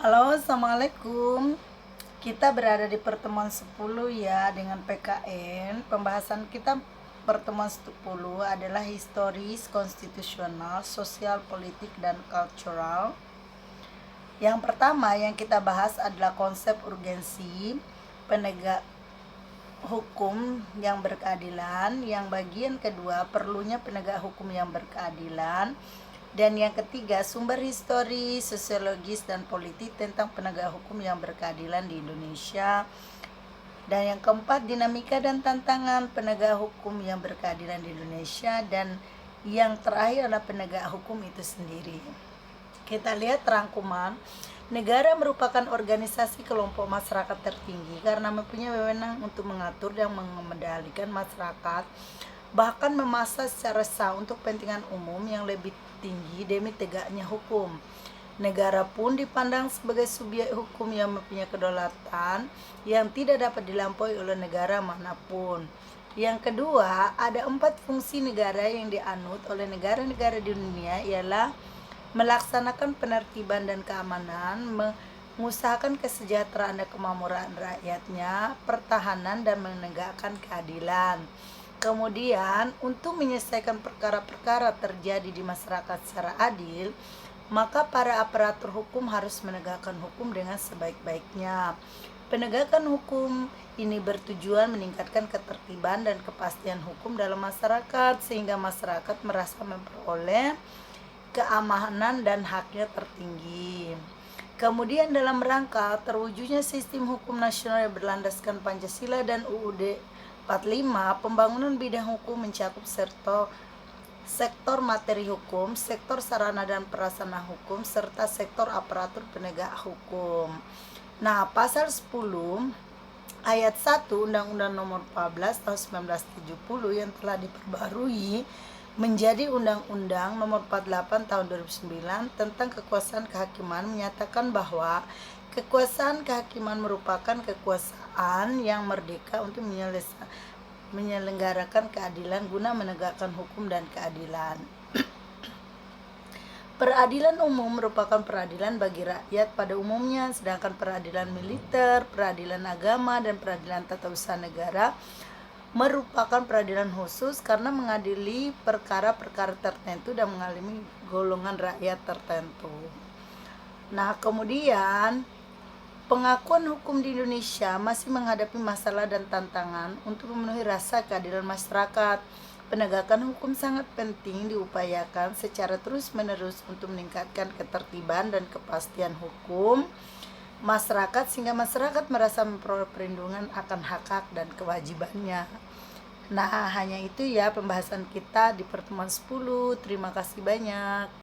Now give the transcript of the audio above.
Halo, Assalamualaikum. Kita berada di pertemuan 10 ya dengan PKN. Pembahasan kita pertemuan 10 adalah historis, konstitusional, sosial, politik, dan cultural. Yang pertama yang kita bahas adalah konsep urgensi penegak hukum yang berkeadilan. Yang bagian kedua, perlunya penegak hukum yang berkeadilan. Dan yang ketiga, sumber histori, sosiologis, dan politik tentang penegak hukum yang berkeadilan di Indonesia. Dan yang keempat, dinamika dan tantangan penegak hukum yang berkeadilan di Indonesia. Dan yang terakhir adalah penegak hukum itu sendiri. Kita lihat rangkuman. Negara merupakan organisasi kelompok masyarakat tertinggi karena mempunyai wewenang untuk mengatur dan mengendalikan masyarakat, bahkan memaksa secara sah untuk kepentingan umum yang lebih tinggi demi tegaknya hukum. Negara pun dipandang sebagai subjek hukum yang mempunyai kedaulatan yang tidak dapat dilampaui oleh negara manapun. Yang kedua, ada 4 fungsi negara yang dianut oleh negara-negara di dunia, ialah melaksanakan penertiban dan keamanan, mengusahakan kesejahteraan dan kemakmuran rakyatnya, pertahanan, dan menegakkan keadilan. Kemudian, untuk menyelesaikan perkara-perkara terjadi di masyarakat secara adil, maka para aparatur hukum harus menegakkan hukum dengan sebaik-baiknya. Penegakan hukum ini bertujuan meningkatkan ketertiban dan kepastian hukum dalam masyarakat, sehingga masyarakat merasa memperoleh keamanan dan haknya tertinggi. Kemudian dalam rangka terwujudnya sistem hukum nasional yang berlandaskan Pancasila dan UUD 45, pembangunan bidang hukum mencakup sektor materi hukum, sektor sarana dan prasarana hukum, serta sektor aparatur penegak hukum. Nah, pasal 10 ayat 1 Undang-Undang Nomor 14 tahun 1970 yang telah diperbarui menjadi Undang-Undang Nomor 48 tahun 2009 tentang kekuasaan kehakiman menyatakan bahwa kekuasaan kehakiman merupakan kekuasaan yang merdeka untuk menyelenggarakan keadilan guna menegakkan hukum dan keadilan. Peradilan umum merupakan peradilan bagi rakyat pada umumnya, sedangkan peradilan militer, peradilan agama, dan peradilan tata usaha negara merupakan peradilan khusus karena mengadili perkara-perkara tertentu dan mengalami golongan rakyat tertentu. Nah, kemudian pengakuan hukum di Indonesia masih menghadapi masalah dan tantangan untuk memenuhi rasa keadilan masyarakat. Penegakan hukum sangat penting diupayakan secara terus-menerus untuk meningkatkan ketertiban dan kepastian hukum masyarakat, sehingga masyarakat merasa memperoleh perlindungan akan hak-hak dan kewajibannya. Nah, hanya itu ya pembahasan kita di pertemuan 10. Terima kasih banyak.